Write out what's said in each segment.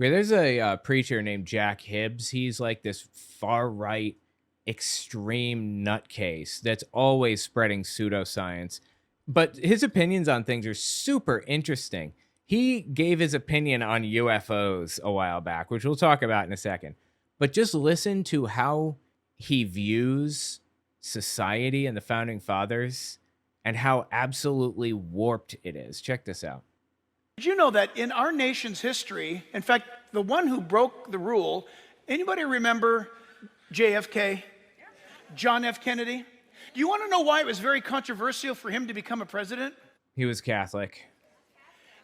Okay, there's a preacher named Jack Hibbs. He's like this far right, extreme nutcase that's always spreading pseudoscience. But his opinions on things are super interesting. He gave his opinion on UFOs a while back, which we'll talk about in a second. But just listen to how he views society and the founding fathers and how absolutely warped it is. Check this out. Did you know that in our nation's history, in fact, the one who broke the rule, anybody remember JFK? John F. Kennedy? Do you want to know why it was very controversial for him to become a president? He was Catholic.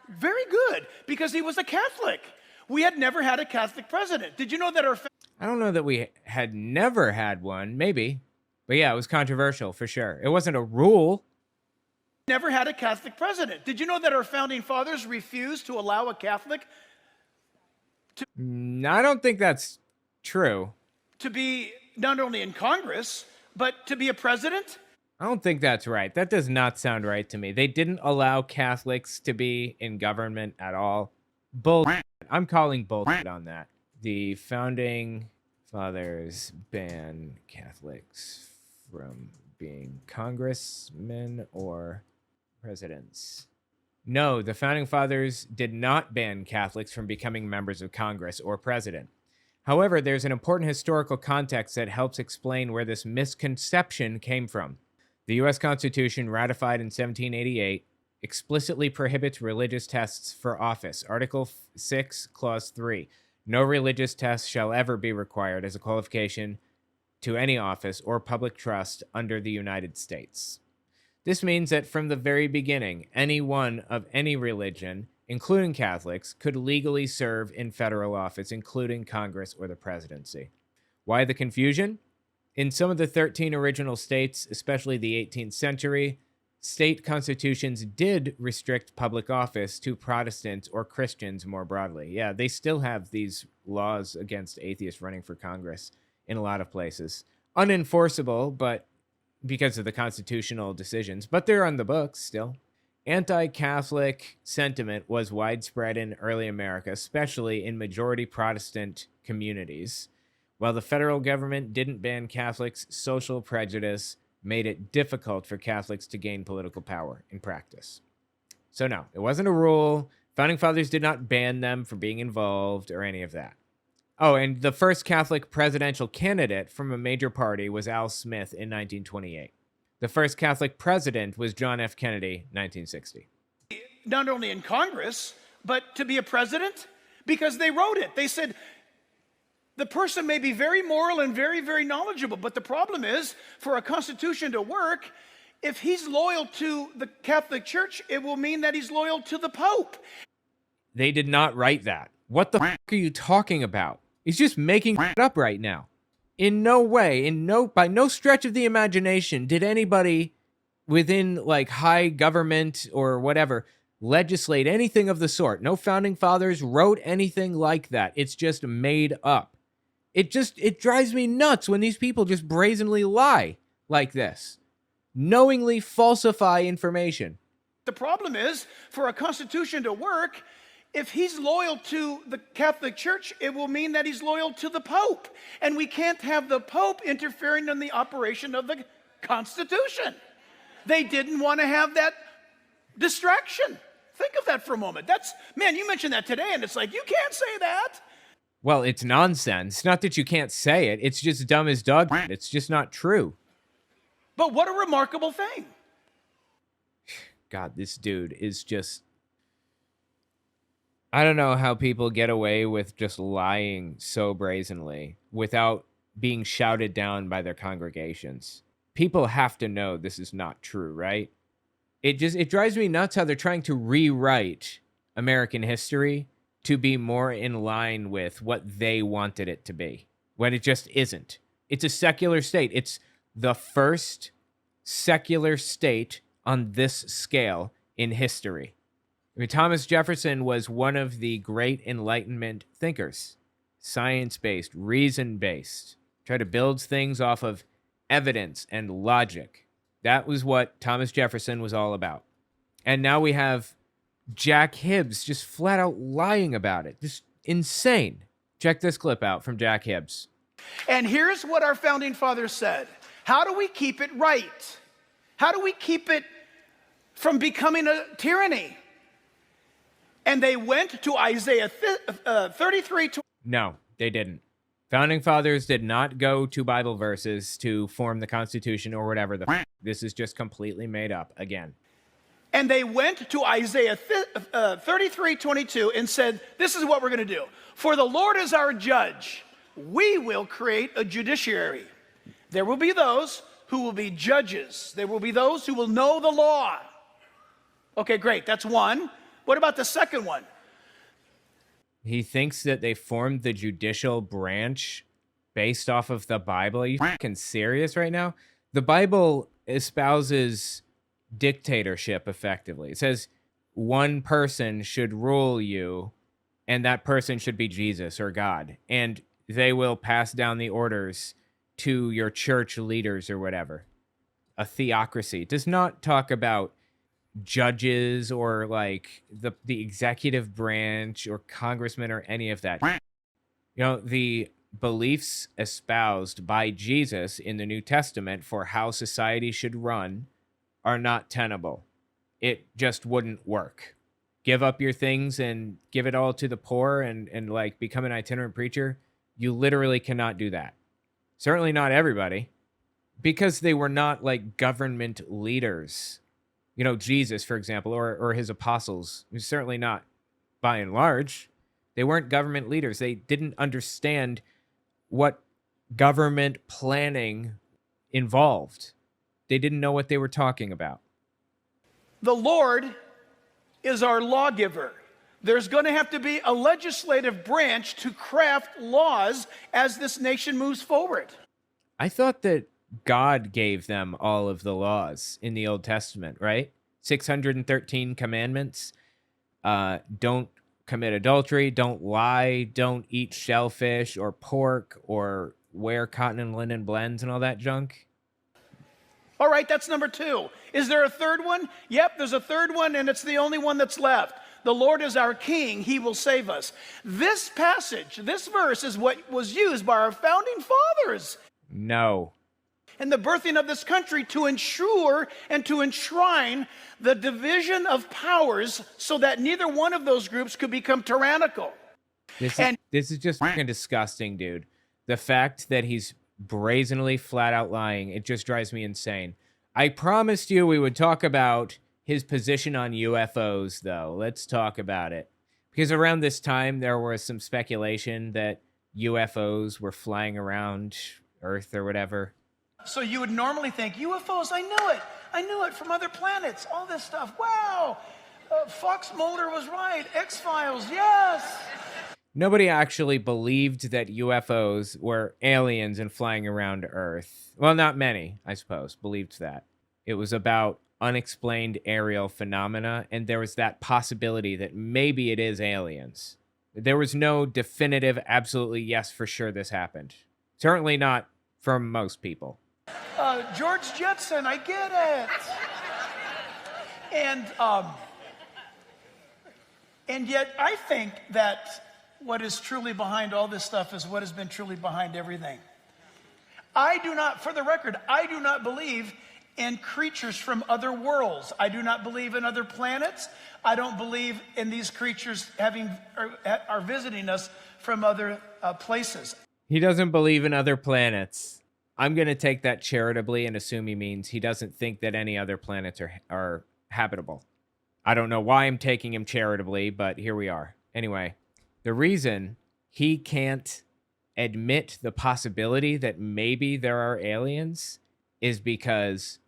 Very good, because he was a Catholic. We had never had a Catholic president. Did you know that our... I don't know that we had never had one, maybe. But yeah, it was controversial for sure. It wasn't a rule. Never had a Catholic president. Did you know that our founding fathers refused to allow a Catholic to... I don't think that's true. To be not only in Congress, but to be a president? I don't think that's right. That does not sound right to me. They didn't allow Catholics to be in government at all. Bullshit. I'm calling bullshit on that. The founding fathers ban Catholics from being congressmen or presidents. No, the founding fathers did not ban Catholics from becoming members of Congress or president. However, there's an important historical context that helps explain where this misconception came from. The U.S. Constitution, ratified in 1788, explicitly prohibits religious tests for office. Article 6, Clause 3. No religious test shall ever be required as a qualification to any office or public trust under the United States. This means that from the very beginning, anyone of any religion, including Catholics, could legally serve in federal office, including Congress or the presidency. Why the confusion? In some of the 13 original states, especially the 18th century, state constitutions did restrict public office to Protestants or Christians more broadly. Yeah, they still have these laws against atheists running for Congress in a lot of places. Unenforceable, but because of the constitutional decisions, but they're on the books still. Anti-Catholic sentiment was widespread in early America, especially in majority Protestant communities. While the federal government didn't ban Catholics, social prejudice made it difficult for Catholics to gain political power in practice. So no, it wasn't a rule. Founding fathers did not ban them for being involved or any of that. Oh, and the first Catholic presidential candidate from a major party was Al Smith in 1928. The first Catholic president was John F. Kennedy, 1960. Not only in Congress, but to be a president, because they wrote it. They said, the person may be very moral and very, very knowledgeable, but the problem is, for a constitution to work, if he's loyal to the Catholic Church, it will mean that he's loyal to the Pope. They did not write that. What the f*** are you talking about? He's just making it up right now. In no way, by no stretch of the imagination, did anybody within like high government or whatever legislate anything of the sort. No founding fathers wrote anything like that. It's just made up. It drives me nuts when these people just brazenly lie like this. Knowingly falsify information. The problem is, for a constitution to work, if he's loyal to the Catholic Church, it will mean that he's loyal to the Pope. And we can't have the Pope interfering in the operation of the Constitution. They didn't want to have that distraction. Think of that for a moment. Man, you mentioned that today, and it's like, you can't say that. Well, it's nonsense. Not that you can't say it. It's just dumb as dog. It's just not true. But what a remarkable thing. God, this dude is just... I don't know how people get away with just lying so brazenly without being shouted down by their congregations. People have to know this is not true, right? It drives me nuts how they're trying to rewrite American history to be more in line with what they wanted it to be, when it just isn't. It's a secular state. It's the first secular state on this scale in history. I mean, Thomas Jefferson was one of the great Enlightenment thinkers. Science-based, reason-based. Try to build things off of evidence and logic. That was what Thomas Jefferson was all about. And now we have Jack Hibbs just flat out lying about it. Just insane. Check this clip out from Jack Hibbs. And here's what our founding fathers said. How do we keep it right? How do we keep it from becoming a tyranny? And they went to Isaiah 33. No, they didn't. Founding fathers did not go to Bible verses to form the Constitution or whatever. This is just completely made up again. And they went to Isaiah 33:22 and said, this is what we're going to do. For the Lord is our judge. We will create a judiciary. There will be those who will be judges. There will be those who will know the law. Okay, great. That's one. What about the second one? He thinks that they formed the judicial branch based off of the Bible. Are you fucking serious right now? The Bible espouses dictatorship effectively. It says one person should rule you, and that person should be Jesus or God. And they will pass down the orders to your church leaders or whatever. A theocracy. It does not talk about judges or like the executive branch or congressmen or any of that. You know, the beliefs espoused by Jesus in the New Testament for how society should run are not tenable. It just wouldn't work. Give up your things and give it all to the poor and like become an itinerant preacher. You literally cannot do that. Certainly not everybody, because they were not like government leaders. You know, Jesus, for example, or his apostles, certainly not by and large. They weren't government leaders. They didn't understand what government planning involved. They didn't know what they were talking about. The Lord is our lawgiver. There's going to have to be a legislative branch to craft laws as this nation moves forward. I thought that God gave them all of the laws in the Old Testament, right? 613 commandments. Don't commit adultery, don't lie, don't eat shellfish or pork or wear cotton and linen blends and all that junk. All right, that's number two. Is there a third one? Yep, there's a third one, and it's the only one that's left. The Lord is our King. He will save us. This passage, this verse is what was used by our founding fathers. No. In the birthing of this country to ensure and to enshrine the division of powers so that neither one of those groups could become tyrannical. This is just fucking disgusting, dude. The fact that he's brazenly flat out lying, it just drives me insane. I promised you we would talk about his position on UFOs, though. Let's talk about it. Because around this time, there was some speculation that UFOs were flying around Earth or whatever. So you would normally think, UFOs, I knew it. I knew it from other planets, all this stuff. Wow, Fox Mulder was right. X-Files, yes. Nobody actually believed that UFOs were aliens and flying around Earth. Well, not many, I suppose, believed that. It was about unexplained aerial phenomena, and there was that possibility that maybe it is aliens. There was no definitive, absolutely, yes, for sure this happened. Certainly not from most people. George Jetson, I get it. And yet I think that what is truly behind all this stuff is what has been truly behind everything. I do not, for the record, I do not believe in creatures from other worlds. I do not believe in other planets. I don't believe in these creatures are visiting us from other places. He doesn't believe in other planets. I'm going to take that charitably and assume he means he doesn't think that any other planets are habitable. I don't know why I'm taking him charitably, but here we are. Anyway, the reason he can't admit the possibility that maybe there are aliens is because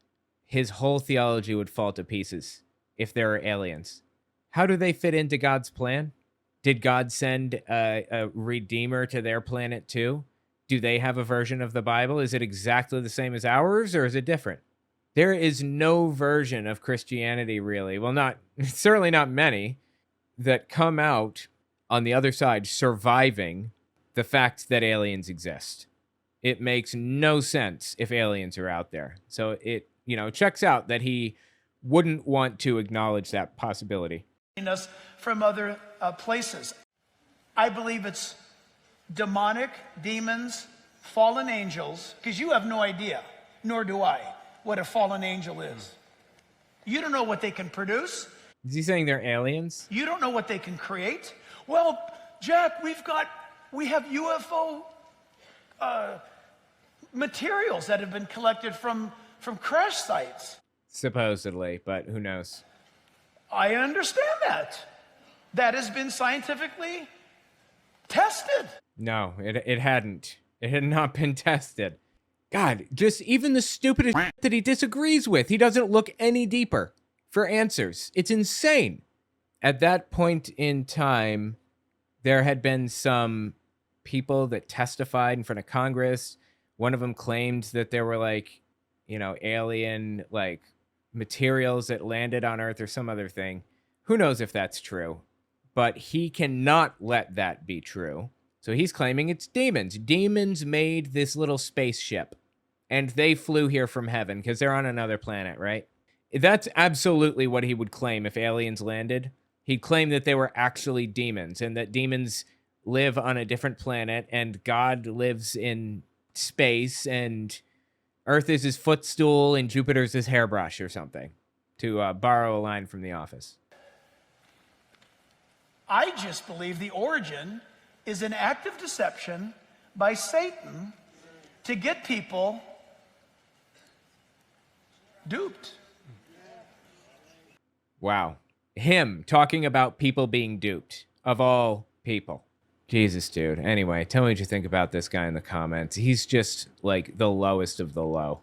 his whole theology would fall to pieces if there are aliens. How do they fit into God's plan? Did God send a redeemer to their planet too? Do they have a version of the Bible? Is it exactly the same as ours, or is it different? There is no version of Christianity, really. Well, certainly not many, that come out on the other side surviving the fact that aliens exist. It makes no sense if aliens are out there. So it, checks out that he wouldn't want to acknowledge that possibility. Us from other places. I believe it's demonic, demons, fallen angels, because you have no idea, nor do I, what a fallen angel is. You don't know what they can produce. Is he saying they're aliens? You don't know what they can create. Well, Jack, we have UFO materials that have been collected from crash sites. Supposedly, but who knows? I understand that. That has been scientifically tested. No, it hadn't. It had not been tested. God, just even the stupidest that he disagrees with, he doesn't look any deeper for answers. It's insane. At that point in time, there had been some people that testified in front of Congress. One of them claimed that there were like, alien like materials that landed on Earth or some other thing. Who knows if that's true? But he cannot let that be true. So he's claiming it's demons. Demons made this little spaceship, and they flew here from heaven because they're on another planet, right? That's absolutely what he would claim if aliens landed. He'd claim that they were actually demons, and that demons live on a different planet, and God lives in space, and Earth is his footstool, and Jupiter's his hairbrush or something, to borrow a line from The Office. I just believe the origin is an act of deception by Satan to get people duped. Wow. Him talking about people being duped, of all people. Jesus, dude. Anyway, tell me what you think about this guy in the comments. He's just like the lowest of the low.